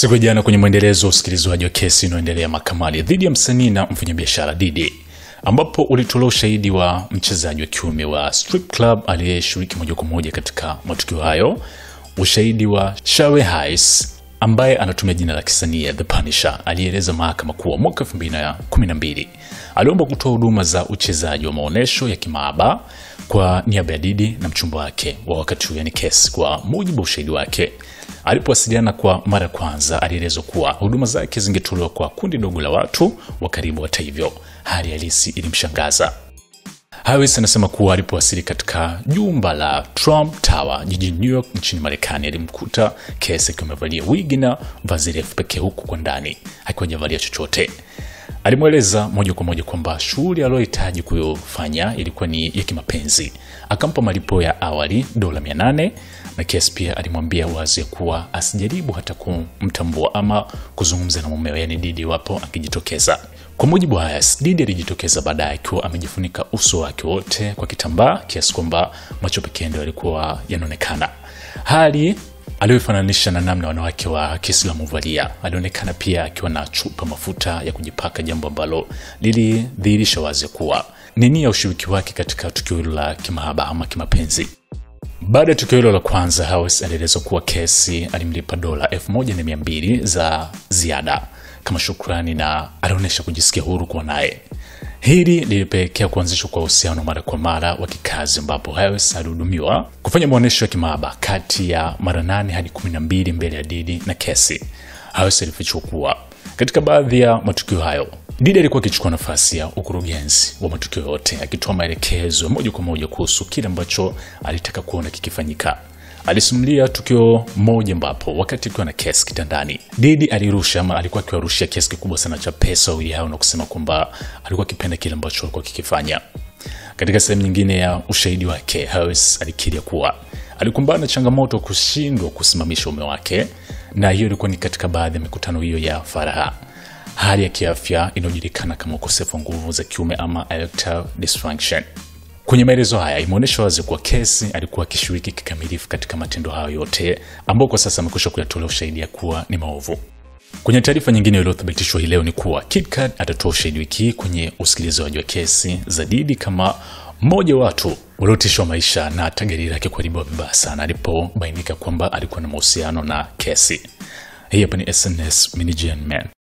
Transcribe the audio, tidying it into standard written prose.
Siku ya jana kwenye mwendelezo usikilizwaji wa kesi inayoendelea mahakamani dhidi ya msanii na mfanyabiashara Diddy, ambapo ulitolewa ushahidi wa mchezaji wa kiume wa strip club aliyeshiriki moja kwa moja katika matukio hayo, ushahidi wa Shari Heiss ambaye anatumia jina la kisanii The Punisher, alieleza mahakama kuwa mwaka 2012 aliomba kutoa huduma za uchezaji wa maonesho ya kimaaba kwa niaba ya Diddy na mchumba wake wa wakati huo, yani Kesi. Kwa mujibu wa ushahidi wake, alipowasiliana kwa mara kwanza alieleza kuwa huduma zake zingetolewa kwa kundi dogo la watu wa karibu. Hata hivyo, hali halisi ilimshangaza. Heiss anasema kuwa alipowasili katika jumba la Trump Tower jijini New York nchini Marekani, alimkuta Kesi akiwa amevalia wigi na vazi refu pekee, huku kwa ndani akiwa hajavalia chochote. Alimweleza moja kwa moja kwamba shughuli aliyohitaji kufanya ilikuwa ni ya kimapenzi. Akampa malipo ya awali $800, na Kesi pia alimwambia wazi kuwa asijaribu hata kumtambua ama kuzungumza na mumewe, yani Diddy, wapo akijitokeza. Kwa mujibu wa Heiss, Diddy alijitokeza baadaye akiwa amejifunika uso wake wote kwa kitambaa kiasi kwamba macho pekee ndio yalikuwa yanaonekana, hali aliyofananisha na namna wanawake wa Kiislamu huvalia. Alionekana pia akiwa na chupa mafuta ya kujipaka, jambo ambalo lilidhihirisha wazi kuwa ni nia ya ushiriki wake katika tukio hilo la kimahaba ama kimapenzi. Baada ya tukio hilo la kwanza, Heiss alieleza kuwa Kesi alimlipa $1200 za ziada kama shukrani na alionyesha kujisikia huru kwa naye. Hili lilipelekea kuanzishwa kwa uhusiano mara kwa mara wa kikazi, ambapo Heiss alihudumiwa kufanya maonesho ya kimahaba kati ya mara 8 hadi 12 mbele ya Diddy na Kesi. Heiss alifichua kuwa katika baadhi ya matukio hayo Diddy alikuwa akichukua nafasi ya ukurugenzi wa matukio yote, akitoa maelekezo moja kwa moja kuhusu kile ambacho alitaka kuona kikifanyika. Alisimulia tukio moja ambapo wakati akiwa na Kesi kitandani, Diddy alikuwa akiwarushia kiasi kikubwa sana cha pesa wawili hao na kusema kwamba alikuwa akipenda kile ambacho alikuwa kikifanya. Katika sehemu nyingine ya ushahidi wake, Heiss alikiri kuwa alikumbana na changamoto kushindwa kusimamisha mume wake, na hiyo ilikuwa ni katika baadhi ya mikutano hiyo ya faraha. Hali ya kiafya inayojulikana kama ukosefu wa nguvu za kiume ama erectile dysfunction. Kwenye maelezo haya imeonyesha wazi kuwa Kesi alikuwa akishiriki kikamilifu katika matendo hayo yote, ambao kwa sasa amekwisha kuyatolea ushahidi ya kuwa ni maovu. Kwenye taarifa nyingine iliyothibitishwa hii leo ni kuwa KitKat atatoa ushahidi wiki kwenye usikilizaji wa kesi za Diddy kama mmoja wa watu waliotishwa maisha na gari lake kuharibiwa vibaya sana alipobainika kwamba alikuwa na mahusiano na Kesi. Hii hapa ni SNS Minigen Man.